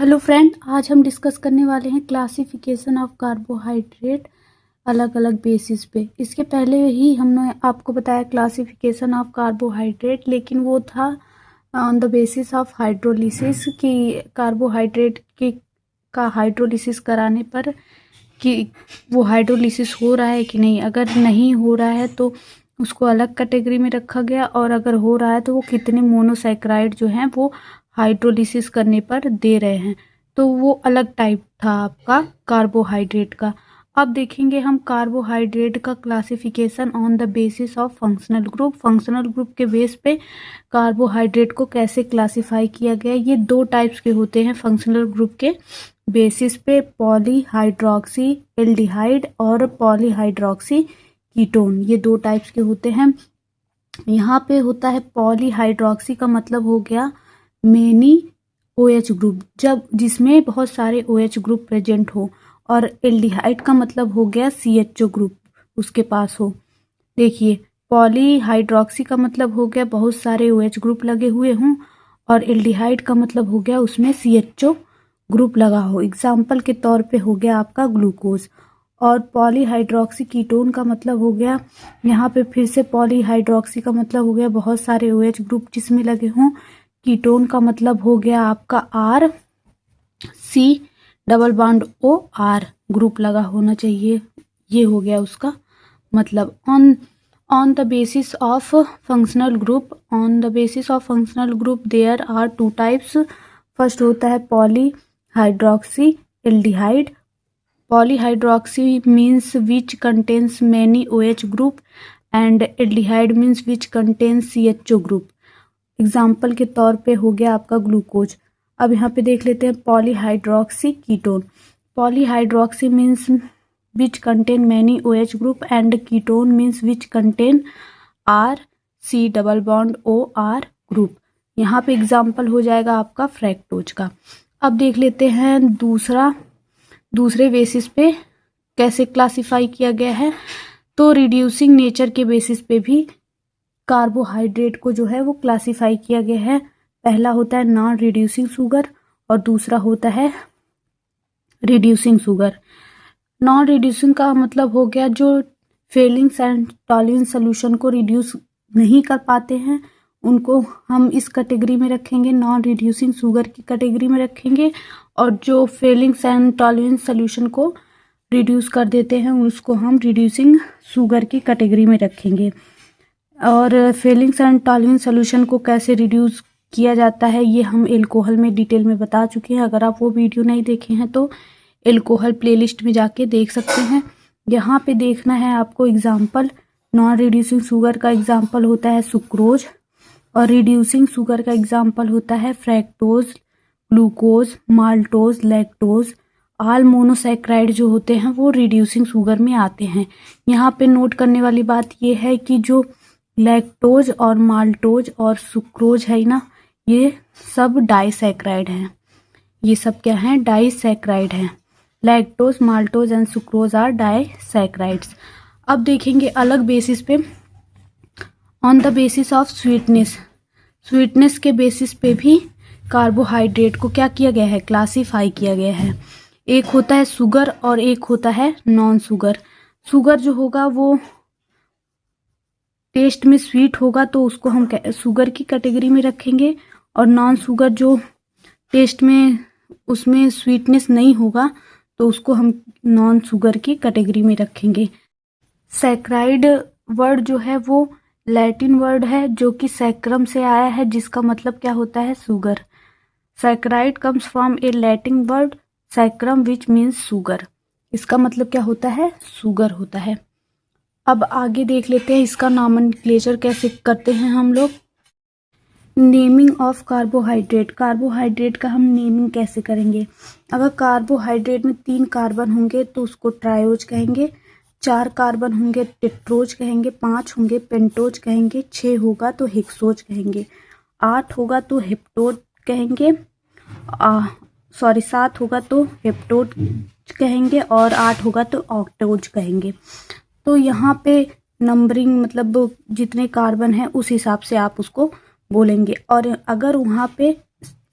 Hello friend, आज हम discuss करने वाले हैं क्लासिफिकेशन ऑफ कार्बोहाइड्रेट अलग अलग बेसिस पे। इसके पहले ही हमने आपको बताया क्लासिफिकेशन ऑफ कार्बोहाइड्रेट, लेकिन वो था on the basis of hydrolysis कि कार्बोहाइड्रेट की का हाइड्रोलिसिस कराने पर कि वो हाइड्रोलिसिस हो रहा है कि नहीं। अगर नहीं हो रहा है तो उसको अलग कैटेगरी में रखा गया, और अगर हो रहा है तो वो कितने मोनोसैकेराइड जो हैं वो हाइड्रोलिसिस करने पर दे रहे हैं, तो वो अलग टाइप था आपका कार्बोहाइड्रेट का। अब देखेंगे हम कार्बोहाइड्रेट का classification on the basis of functional group. Functional group के बेस पे कार्बोहाइड्रेट को कैसे क्लासिफाई किया गया। ये दो टाइप्स के होते हैं फंक्शनल ग्रुप के बेसिस पे, पॉलीहाइड्रोक्सी एल्डिहाइड और पॉलीहाइड्रोक्सी कीटोन। ये दो टाइप्स के होते हैं। यहाँ पे होता है पॉलीहाइड्रोक्सी का मतलब हो गया मेनी OH ग्रुप, जब जिसमें बहुत सारे OH ग्रुप प्रेजेंट हो, और एल्डिहाइड का मतलब हो गया CHO ग्रुप उसके पास हो। देखिए, पॉलीहाइड्रोक्सी का मतलब हो गया बहुत सारे OH ग्रुप लगे हुए हों, और एल्डिहाइड का मतलब हो गया उसमें CHO ग्रुप लगा हो। एग्जाम्पल के तौर पे हो गया आपका ग्लूकोज। और पॉलीहाइड्रोक्सी कीटोन का मतलब हो गया, यहाँ पे फिर से पॉलीहाइड्रोक्सी का मतलब हो गया बहुत सारे OH ग्रुप जिसमें लगे हों। कीटोन का मतलब हो गया आपका RC double bond OR group लगा होना चाहिए। ये हो गया उसका मतलब। On the basis of functional group there are two types. First होता है polyhydroxy aldehyde. Polyhydroxy means which contains many OH group, and aldehyde means which contains CHO group. Example के तौर पे हो गया आपका ग्लूकोज। अब यहाँ पे देख लेते हैं polyhydroxy ketone. Polyhydroxy means which contain many OH group, and ketone means which contain RC double bond OR group. यहाँ पे एग्जाम्पल हो जाएगा आपका फ्रैक्टोज का। अब देख लेते हैं दूसरे बेसिस पे कैसे क्लासिफाई किया गया है। तो रिड्यूसिंग नेचर के बेसिस पे भी कार्बोहाइड्रेट को जो है वो क्लासिफाई किया गया है। पहला होता है नॉन रिड्यूसिंग शुगर, और दूसरा होता है रिड्यूसिंग शुगर। नॉन रिड्यूसिंग का मतलब हो गया जो फेलिंग्स एंड टॉलरेंस सोल्यूशन को रिड्यूस नहीं कर पाते हैं, उनको हम इस कैटेगरी में रखेंगे, नॉन रिड्यूसिंग शुगर की कैटेगरी में रखेंगे। और जो फेलिंग्स एंड टॉलरेंस सोल्यूशन को रिड्यूस कर देते हैं उसको हम रिड्यूसिंग शुगर की कैटेगरी में रखेंगे। और फेलिंग्स एंड टॉलरेंस सोल्यूशन को कैसे रिड्यूस किया जाता है ये हम एल्कोहल में डिटेल में बता चुके हैं। अगर आप वो वीडियो नहीं देखे हैं तो एल्कोहल प्लेलिस्ट में जाके देख सकते हैं। यहाँ पे देखना है आपको एग्जाम्पल। नॉन रिड्यूसिंग शुगर का एग्जाम्पल होता है सुक्रोज, और रिड्यूसिंग शुगर का एग्जाम्पल होता है fructose, glucose, maltose, lactose. All monosaccharide जो होते हैं वो रिड्यूसिंग शुगर में आते हैं। यहाँ पे नोट करने वाली बात ये है कि जो लैक्टोज और माल्टोज और सुक्रोज है ना, ये सब डाइसैकेराइड हैं। ये सब क्या हैं? डाइसैकेराइड हैं। Lactose, maltose and sucrose are disaccharides. अब देखेंगे अलग बेसिस पे on the basis of sweetness के बेसिस पे भी कार्बोहाइड्रेट को क्या किया गया है? क्लासिफाई किया गया है। एक होता है शुगर और एक होता है नॉन शुगर। शुगर जो होगा वो टेस्ट में स्वीट होगा तो उसको हम शुगर की कैटेगरी में रखेंगे, और नॉन शुगर जो टेस्ट में उसमें स्वीटनेस नहीं होगा तो उसको हम नॉन शुगर की कैटेगरी में रखेंगे। सैकराइड वर्ड जो है वो लैटिन वर्ड है जो कि सैक्रम से आया है, जिसका मतलब क्या होता है? Sugar. Saccharide comes from A Latin word sacrum which means sugar. इसका मतलब क्या होता है? शुगर होता है। अब आगे देख लेते हैं इसका नॉमेनक्लेचर कैसे करते हैं हम लोग। Naming of carbohydrate. कार्बोहाइड्रेट का हम नेमिंग कैसे करेंगे? अगर कार्बोहाइड्रेट में 3 कार्बन होंगे तो उसको ट्रायोज कहेंगे, 4 कार्बन होंगे टेट्रोज कहेंगे, 5 होंगे पेंटोज कहेंगे, 6 होगा तो हेक्सोज कहेंगे, 8 होगा तो हेप्टोज कहेंगे, 7 होगा तो हेप्टोज कहेंगे, और 8 होगा तो ऑक्टोज कहेंगे। तो यहाँ पे नंबरिंग मतलब जितने कार्बन है उस हिसाब से आप उसको बोलेंगे। और अगर वहाँ पे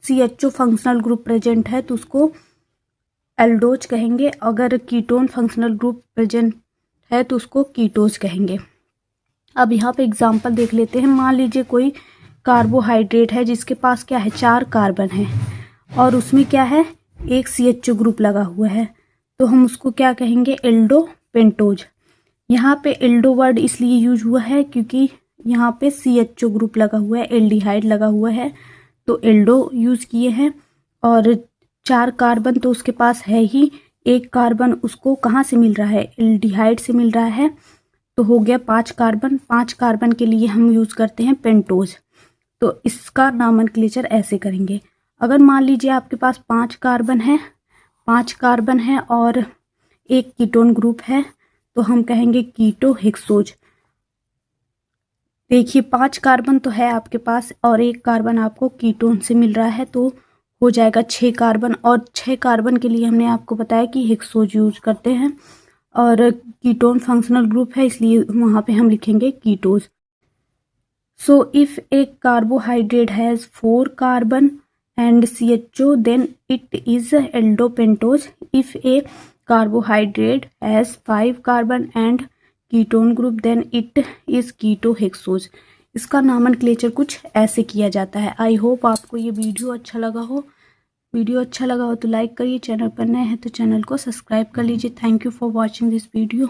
CHO फंक्शनल ग्रुप प्रेजेंट है तो उसको एल्डोज कहेंगे, अगर कीटोन फंक्शनल ग्रुप प्रेजेंट है तो उसको कीटोज कहेंगे। अब यहाँ पे एग्जांपल देख लेते हैं। मान लीजिए कोई कार्बोहाइड्रेट है जिसके पास क्या है, 4 कार्बन है और उसमें क्या है, एक CHO ग्रुप लगा हुआ है, तो हम उसको क्या कहेंगे, एल्डो पेंटोज। यहाँ पे एल्डो वर्ड इसलिए यूज हुआ है क्योंकि यहाँ पे CHO ग्रुप लगा हुआ है, एल्डिहाइड लगा हुआ है, तो एल्डो यूज किए हैं। और 4 कार्बन तो उसके पास है ही, एक कार्बन उसको कहाँ से मिल रहा है, एल्डिहाइड से मिल रहा है, तो हो गया 5 कार्बन। 5 कार्बन के लिए हम यूज करते हैं पेंटोज, तो इसका नॉमेनक्लेचर ऐसे करेंगे। अगर मान लीजिए आपके पास 5 कार्बन है, 5 कार्बन है और एक कीटोन ग्रुप है, तो हम कहेंगे कीटो हेक्सोज। देखिए 5 कार्बन तो है आपके पास और एक कार्बन आपको कीटोन से मिल रहा है, तो हो जाएगा 6 कार्बन। और 6 कार्बन के लिए हमने आपको बताया कि हेक्सोज यूज करते हैं, और कीटोन फंक्शनल ग्रुप है इसलिए वहाँ पे हम लिखेंगे कीटोज। So if a carbohydrate has 4 carbon and CHO, then it is aldopentose. If a carbohydrate has 5 carbon and ketone group, then it is ketohexose. इसका नॉमेनक्लेचर कुछ ऐसे किया जाता है। आई होप आपको ये वीडियो अच्छा लगा हो। वीडियो अच्छा लगा हो तो लाइक करिए, चैनल पर नए हैं तो चैनल को सब्सक्राइब कर लीजिए। Thank you for watching this video.